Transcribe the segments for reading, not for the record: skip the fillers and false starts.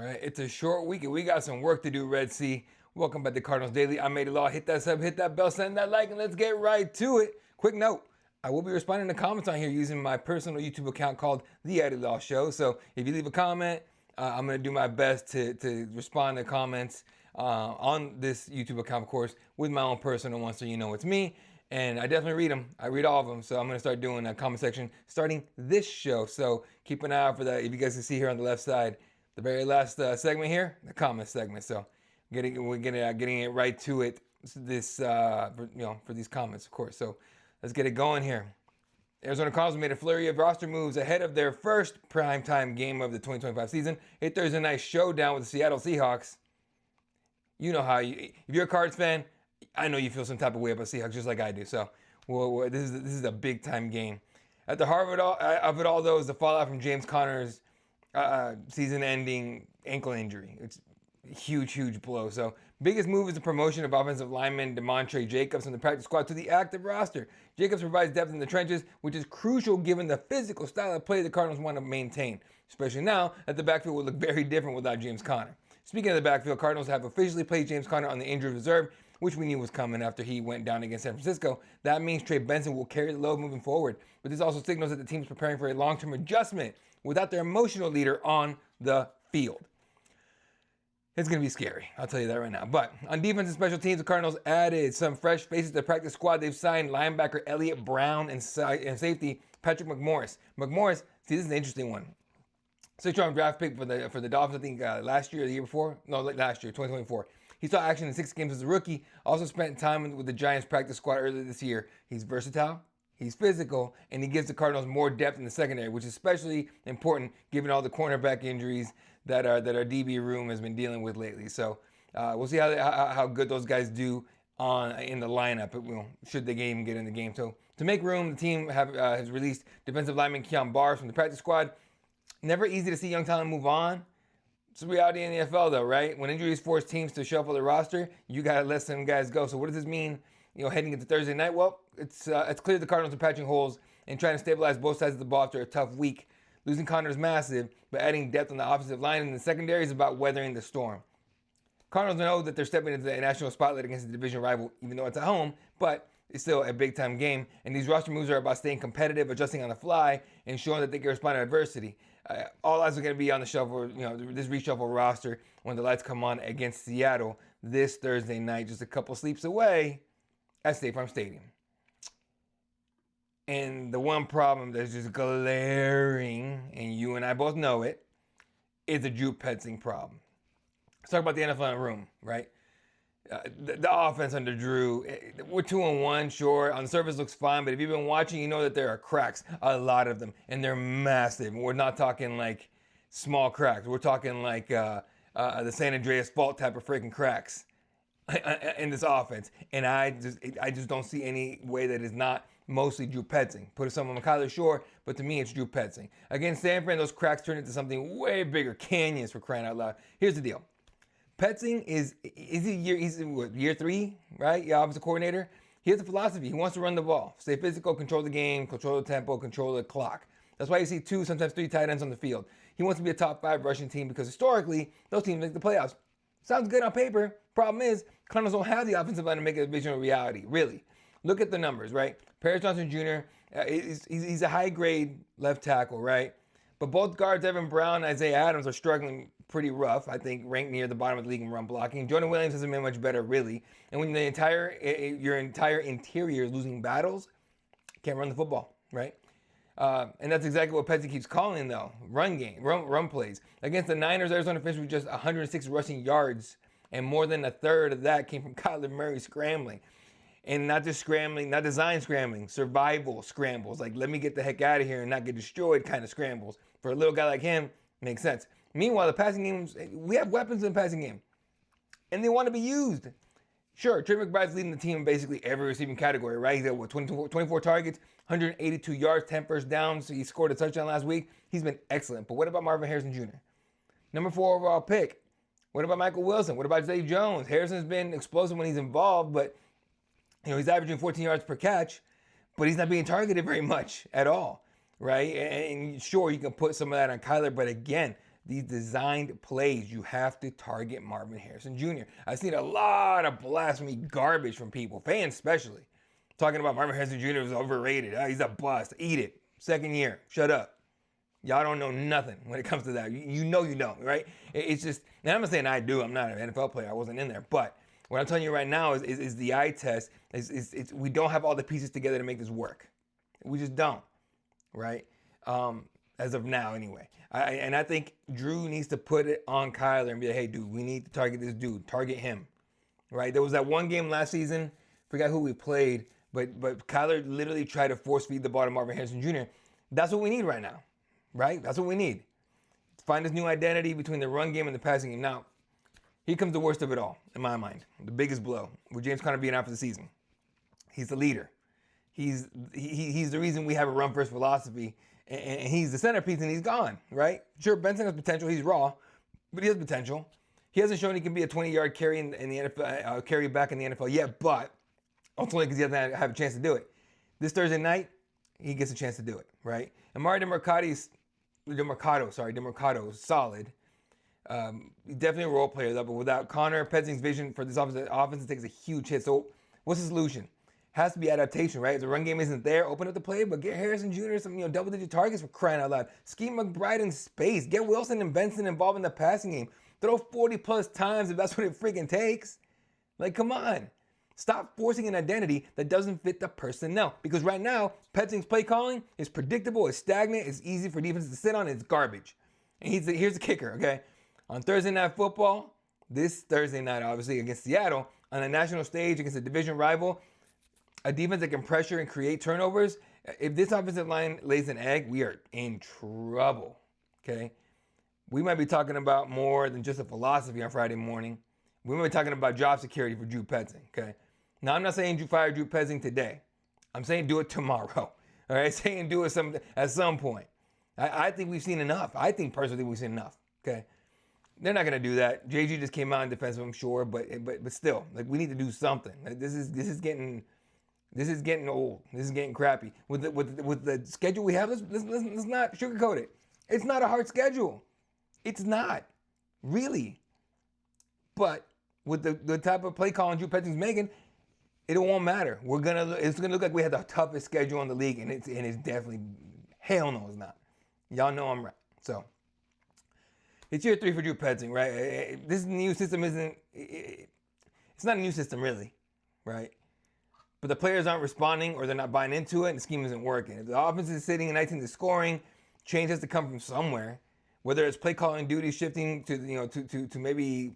right, it's a short week and we got some work to do, Red Sea. Welcome back to Cardinals Daily. I'm Eddie Law. Hit that sub, hit that bell, send that like, and let's get right to it. Quick note, I will be responding to comments on here using my personal YouTube account called The Eddie Law Show. So if you leave a comment, I'm going to do my best to respond to comments on this YouTube account, of course, with my own personal one so you know it's me. And I definitely read them. I read all of them. So I'm going to start doing a comment section starting this show. So keep an eye out for that. If you guys can see here on the left side, the very last segment here, the comment segment. So we're getting it right to it. This for these comments, of course. So let's get it going here. Arizona Cardinals made a flurry of roster moves ahead of their first primetime game of the 2025 season. A Thursday night showdown with the Seattle Seahawks. You know how if you're a Cards fan, I know you feel some type of way about Seahawks just like I do. So this is a big time game. At the heart of it all, though, is the fallout from James Conner's season-ending ankle injury. It's a huge blow. So biggest move is the promotion of offensive lineman DeMontre Jacobs from the practice squad to the active roster. Jacobs provides depth in the trenches, which is crucial given the physical style of play the Cardinals want to maintain, especially now that the backfield will look very different without James Conner. Speaking of the backfield, Cardinals have officially placed James Conner on the injured reserve, which we knew was coming after he went down against San Francisco. That means Trey Benson will carry the load moving forward. But this also signals that the team is preparing for a long-term adjustment without their emotional leader on the field. It's going to be scary. I'll tell you that right now. But on defense and special teams, the Cardinals added some fresh faces to the practice squad. They've signed linebacker Elliott Brown and safety Patrick McMorris. McMorris, see, this is an interesting one. 6th-round draft pick for the Dolphins, I think last year or the year before? No, last year, 2024. He saw action in 6 games as a rookie. Also spent time with the Giants practice squad earlier this year. He's versatile, he's physical, and he gives the Cardinals more depth in the secondary, which is especially important given all the cornerback injuries that our DB room has been dealing with lately. So we'll see how good those guys do in the lineup, should the game get in the game. So to make room, the team has released defensive lineman Keon Bars from the practice squad. Never easy to see young talent move on. It's the reality in the NFL, though, right? When injuries force teams to shuffle the roster, you got to let some guys go. So what does this mean, heading into Thursday night? Well, it's clear the Cardinals are patching holes and trying to stabilize both sides of the ball after a tough week. Losing Conner is massive, but adding depth on the offensive line and the secondary is about weathering the storm. Cardinals know that they're stepping into the national spotlight against the division rival, even though it's at home, but it's still a big-time game, and these roster moves are about staying competitive, adjusting on the fly, and showing that they can respond to adversity. All eyes are going to be on the shuffle, this reshuffle roster when the lights come on against Seattle this Thursday night, just a couple sleeps away at State Farm Stadium. And the one problem that's just glaring, and you and I both know it, is the Drew Petzing problem. Let's talk about the NFL in a room, right? The offense under Drew, we're 2-1, sure. On the surface looks fine, but if you've been watching, you know that there are cracks, a lot of them, and they're massive. We're not talking like small cracks. We're talking like the San Andreas Fault type of freaking cracks in this offense. And I just don't see any way that is not mostly Drew Petzing. Put some on Kyler, sure, but to me it's Drew Petzing. Against San Fran, those cracks turn into something way bigger, canyons, for crying out loud. Here's the deal. Petzing he's year 3, right? Yeah, offensive coordinator. He has a philosophy. He wants to run the ball, stay physical, control the game, control the tempo, control the clock. That's why you see 2, sometimes 3 tight ends on the field. He wants to be a top 5 rushing team because historically, those teams make the playoffs. Sounds good on paper. Problem is, Cardinals don't have the offensive line to make it a vision a reality, really. Look at the numbers, right? Paris Johnson Jr., he's a high-grade left tackle, right? But both guards, Evan Brown and Isaiah Adams, are struggling pretty rough. I think ranked near the bottom of the league in run blocking. Jordan Williams hasn't been much better, really. And when your entire interior is losing battles, can't run the football, right? And that's exactly what Petzing keeps calling, though. Run game, run plays. Against the Niners, Arizona finished with just 106 rushing yards, and more than a third of that came from Kyler Murray scrambling. And not just scrambling, not design scrambling, survival scrambles. Like, let me get the heck out of here and not get destroyed kind of scrambles. For a little guy like him, makes sense. Meanwhile, the passing games, we have weapons in the passing game. And they want to be used. Sure, Trey McBride's leading the team in basically every receiving category, right? He's got 24 targets, 182 yards, 10 first downs. So he scored a touchdown last week. He's been excellent. But what about Marvin Harrison Jr.? Number 4 overall pick. What about Michael Wilson? What about Zay Jones? Harrison's been explosive when he's involved, but he's averaging 14 yards per catch, but he's not being targeted very much at all, right? And sure, you can put some of that on Kyler, but again, these designed plays, you have to target Marvin Harrison Jr. I've seen a lot of blasphemy garbage from people, fans especially, talking about Marvin Harrison Jr. was overrated. He's a bust. Eat it. Second year. Shut up. Y'all don't know nothing when it comes to that. You know you don't, right? It's just, and I'm not saying I do. I'm not an NFL player. I wasn't in there. But what I'm telling you right now is the eye test. We don't have all the pieces together to make this work. We just don't, right? As of now, anyway. And I think Drew needs to put it on Kyler and be like, hey, dude, we need to target this dude. Target him, right? There was that one game last season. Forgot who we played. But Kyler literally tried to force feed the ball to Marvin Harrison Jr. That's what we need right now, right? That's what we need. Find this new identity between the run game and the passing game. Now, here comes the worst of it all, in my mind. The biggest blow, with James Conner being out for the season. He's the leader. He's the reason we have a run-first philosophy, and he's the centerpiece, and he's gone, right? Sure, Benson has potential. He's raw, but he has potential. He hasn't shown he can be a 20-yard carry in the NFL, carry back in the NFL yet, but ultimately because he doesn't have a chance to do it. This Thursday night, he gets a chance to do it, right? Amari DeMercado is solid. He's definitely a role player, though, but without Connor, Petzing's vision for this offense takes a huge hit. So what's the solution? Has to be adaptation, right? If the run game isn't there, open up the play, but get Harrison Jr. some double-digit targets for crying out loud. Scheme McBride in space. Get Wilson and Benson involved in the passing game. Throw 40-plus times if that's what it freaking takes. Like, come on. Stop forcing an identity that doesn't fit the personnel. Because right now, Petzing's play calling is predictable, it's stagnant, it's easy for defenses to sit on, it's garbage. And here's the kicker, okay? On Thursday Night Football, this Thursday night, obviously, against Seattle, on a national stage against a division rival, a defense that can pressure and create turnovers, if this offensive line lays an egg, we are in trouble, okay? We might be talking about more than just a philosophy on Friday morning. We might be talking about job security for Drew Petzing, okay? Now, I'm not saying fire Drew Petzing today. I'm saying do it tomorrow, all right? Saying do it at some point. I think we've seen enough. I think personally we've seen enough, okay? They're not going to do that. JG just came out in defense, I'm sure, but still, like, we need to do something. Like, this is getting old. This is getting crappy. With the schedule we have, let's not sugarcoat it. It's not a hard schedule. It's not, really. But with the type of play calling Drew Petzing's making, it won't matter. It's gonna look like we had the toughest schedule in the league, and it's definitely, hell no, it's not. Y'all know I'm right. So it's year 3 for Drew Petzing, right? This new system it's not a new system really, right? But the players aren't responding, or they're not buying into it, and the scheme isn't working. If the offense is sitting and 19 is scoring, change has to come from somewhere. Whether it's play calling duty shifting to maybe,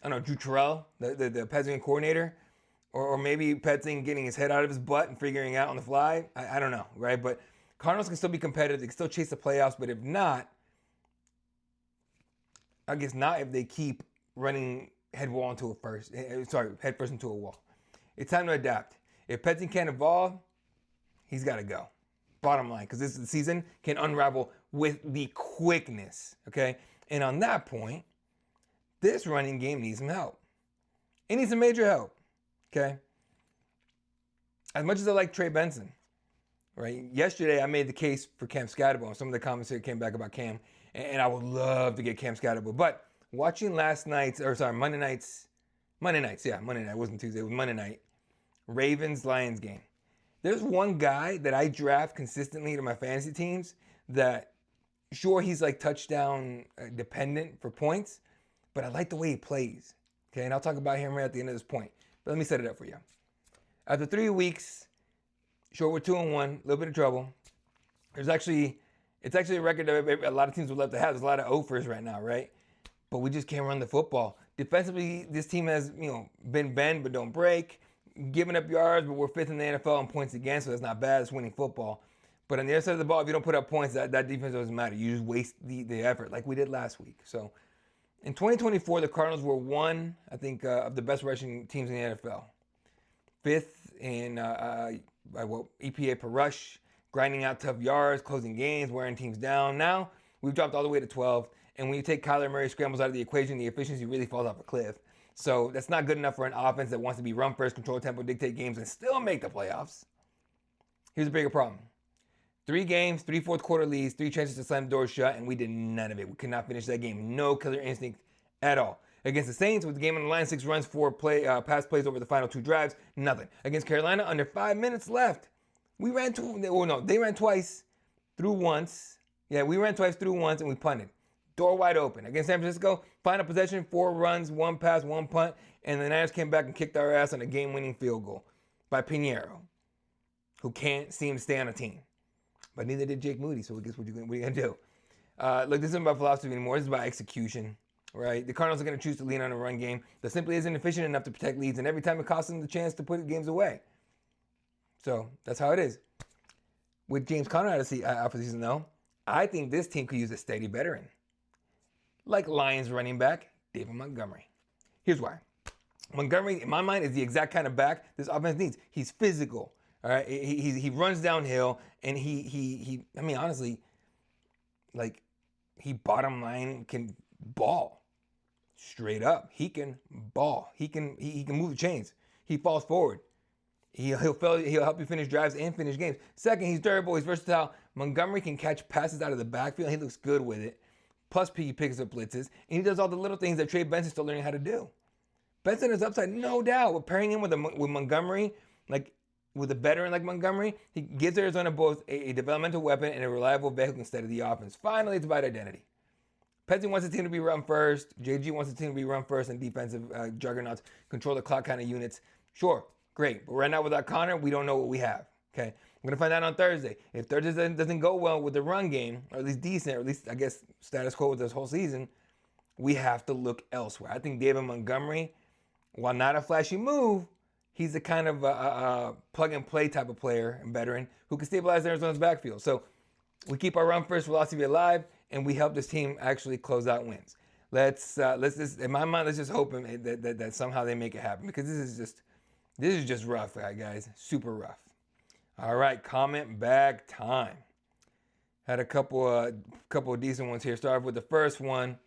I don't know, Drew Terrell, the Petzing coordinator, or maybe Petzing getting his head out of his butt and figuring out on the fly. I don't know, right? But Cardinals can still be competitive. They can still chase the playoffs. But if not, I guess not if they keep running head first into a wall. It's time to adapt. If Petzing can't evolve, he's got to go. Bottom line, because this season can unravel with the quickness, okay? And on that point, this running game needs some help. It needs some major help, okay? As much as I like Trey Benson, right? Yesterday, I made the case for Cam Scatterbo, and some of the comments here came back about Cam, and I would love to get Cam Scatterbo. But watching Monday night, it wasn't Tuesday, it was Monday night, Ravens-Lions game. There's one guy that I draft consistently to my fantasy teams that, sure, he's like touchdown dependent for points, but I like the way he plays. Okay, and I'll talk about him right at the end of this point. But let me set it up for you. After 3 weeks, sure, we're 2-1, a little bit of trouble. It's actually a record that a lot of teams would love to have. There's a lot of offers right now, right? But we just can't run the football. Defensively, this team has, been bend but don't break. Giving up yards, but we're 5th in the NFL in points against, so that's not bad. It's winning football. But on the other side of the ball, if you don't put up points, that defense doesn't matter. You just waste the effort like we did last week. So in 2024, the Cardinals were one, I think, of the best rushing teams in the NFL. 5th in EPA per rush, grinding out tough yards, closing games, wearing teams down. Now, we've dropped all the way to 12th. And when you take Kyler Murray scrambles out of the equation, the efficiency really falls off a cliff. So that's not good enough for an offense that wants to be run first, control tempo, dictate games, and still make the playoffs. Here's a bigger problem. 3 games, 3 fourth quarter leads, 3 chances to slam the door shut, and we did none of it. We could not finish that game. No killer instinct at all. Against the Saints, with the game on the line, 6 runs, 4 pass plays over the final 2 drives, nothing. Against Carolina, under 5 minutes left, we ran they ran twice, threw once. Yeah, we ran twice, threw once, and we punted. Door wide open. Against San Francisco, final possession, 4 runs, 1 pass, 1 punt, and the Niners came back and kicked our ass on a game-winning field goal by Pinheiro, who can't seem to stay on a team. But neither did Jake Moody, so I guess what are you going to do? Look, this isn't about philosophy anymore. This is about execution, right? The Cardinals are going to choose to lean on a run game that simply isn't efficient enough to protect leads, and every time it costs them the chance to put games away. So that's how it is. With James Conner out for the season, though, I think this team could use a steady veteran, like Lions running back David Montgomery. Here's why. Montgomery, in my mind, is the exact kind of back this offense needs. He's physical. All right, he runs downhill, and I mean, honestly, like, he bottom line can ball straight up. He can ball. He can move the chains. He falls forward. He'll help you finish drives and finish games. Second, he's durable. He's versatile. Montgomery can catch passes out of the backfield. He looks good with it. Plus, he picks up blitzes, and he does all the little things that Trey Benson's still learning how to do. Benson is upside, no doubt. But pairing him with Montgomery, like, with a veteran like Montgomery, he gives Arizona both a developmental weapon and a reliable vehicle instead of the offense. Finally, it's about identity. Pezzi wants the team to be run first. JG wants the team to be run first, and defensive juggernauts control the clock kind of units. Sure, great. But right now without Connor, we don't know what we have. Okay, I'm going to find out on Thursday. If Thursday doesn't go well with the run game, or at least decent, or at least, I guess, status quo with this whole season, we have to look elsewhere. I think David Montgomery, while not a flashy move, he's the kind of plug-and-play type of player and veteran who can stabilize Arizona's backfield. So we keep our run-first philosophy alive, and we help this team actually close out wins. Let's just, in my mind, let's just hope that somehow they make it happen, because this is just rough, guys. Super rough. All right, comment bag time. Had a couple of decent ones here. Start with the first one.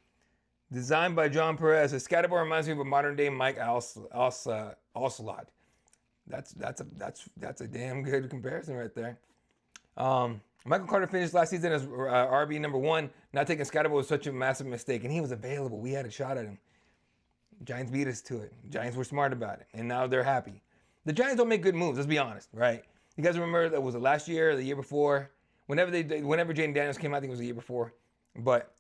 Designed by John Perez. Scatterbo reminds me of a modern-day Mike Ocelot. That's a damn good comparison right there. Michael Carter finished last season as RB number 1. Not taking Scatterbo was such a massive mistake, and he was available. We had a shot at him. Giants beat us to it. Giants were smart about it, and now they're happy. The Giants don't make good moves. Let's be honest, right? You guys remember that was it last year or the year before? Whenever Jaden Daniels came out, I think it was the year before. But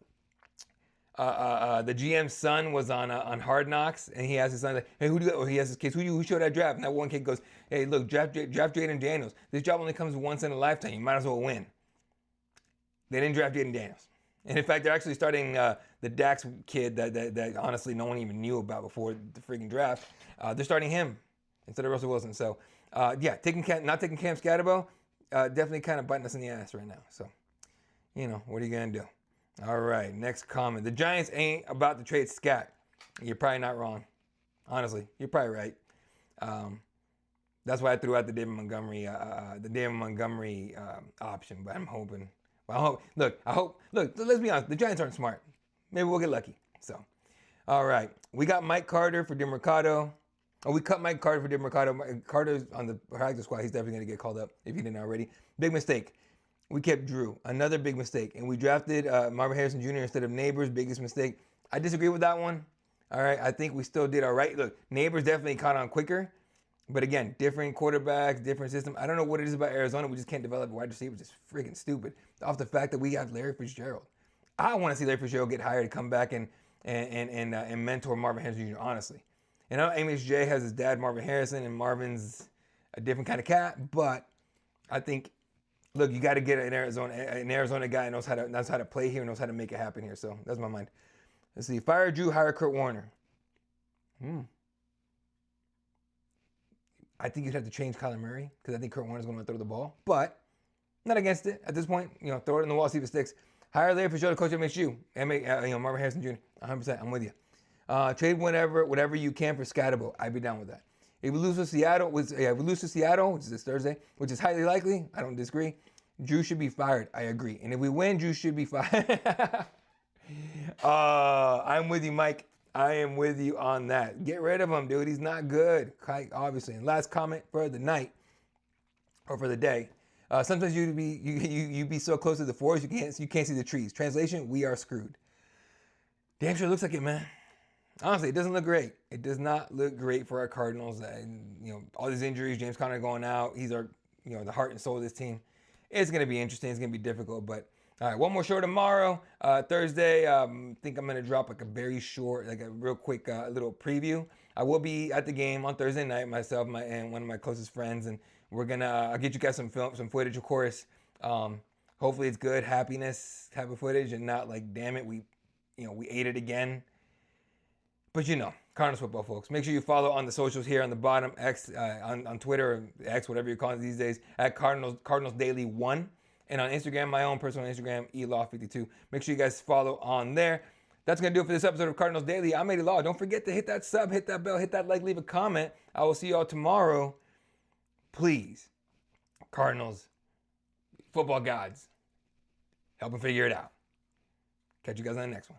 the GM's son was on Hard Knocks, and he asked his son, like, "Hey, who do you?" Or he asked his kids, "Who should I draft?" And that one kid goes, "Hey, look, draft Jaden Daniels. This job only comes once in a lifetime. You might as well win." They didn't draft Jaden Daniels, and in fact, they're actually starting the Dax kid that honestly no one even knew about before the freaking draft. They're starting him instead of Russell Wilson. So not taking Cam Scatterbo, definitely kind of biting us in the ass right now. So, what are you gonna do? All right, next comment. The Giants ain't about to trade Scat. You're probably not wrong. Honestly, you're probably right. That's why I threw out the David Montgomery option. But I'm hoping. Well, I hope. Look, let's be honest. The Giants aren't smart. Maybe we'll get lucky. So, all right. We got Mike Carter for DeMercado. Oh, we cut Mike Carter for DeMercado. Carter's on the practice squad. He's definitely going to get called up if he didn't already. Big mistake. We kept Drew. Another big mistake. And we drafted Marvin Harrison Jr. instead of Neighbors. Biggest mistake. I disagree with that one. All right. I think we still did all right. Look, Neighbors definitely caught on quicker. But again, different quarterbacks, different system. I don't know what it is about Arizona. We just can't develop a wide receiver. It's just freaking stupid. Off the fact that we have Larry Fitzgerald. I want to see Larry Fitzgerald get hired to come back and mentor Marvin Harrison Jr., honestly. And I know Amos J has his dad, Marvin Harrison, and Marvin's a different kind of cat. But I think, look, you got to get an Arizona guy who knows how to play here, knows how to make it happen here. So that's my mind. Let's see. Fire Drew, hire Kurt Warner. I think you'd have to change Kyler Murray because I think Kurt Warner's going to throw the ball. But I'm not against it at this point. Throw it in the wall, see if it sticks. Hire Larry Fitzgerald to coach MSU. And make Marvin Harrison Jr. 100%. I'm with you. Trade whatever you can for Scatterbo. I'd be down with that. If we lose to Seattle, which is this Thursday, which is highly likely, I don't disagree. Drew should be fired. I agree. And if we win, Drew should be fired. I'm with you, Mike. I am with you on that. Get rid of him, dude. He's not good, obviously. And last comment for the night, or for the day. Sometimes you be so close to the forest you can't see the trees. Translation: we are screwed. Damn sure looks like it, man. Honestly, it doesn't look great. It does not look great for our Cardinals. All these injuries, James Conner going out. He's our, the heart and soul of this team. It's going to be interesting. It's going to be difficult. But, all right, one more show tomorrow. Thursday, I think I'm going to drop like a very short, like a real quick little preview. I will be at the game on Thursday night, myself and one of my closest friends. And we're going to, I'll get you guys some footage, of course. Hopefully it's good, happiness type of footage and not like, damn it, we ate it again. But Cardinals football, folks. Make sure you follow on the socials here on the bottom, X, on Twitter, or X, whatever you're calling it these days, at Cardinals Daily 1. And on Instagram, my own personal Instagram, eLaw52. Make sure you guys follow on there. That's going to do it for this episode of Cardinals Daily. I'm Eddie Law. Don't forget to hit that sub, hit that bell, hit that like, leave a comment. I will see y'all tomorrow. Please, Cardinals, football gods, help them figure it out. Catch you guys on the next one.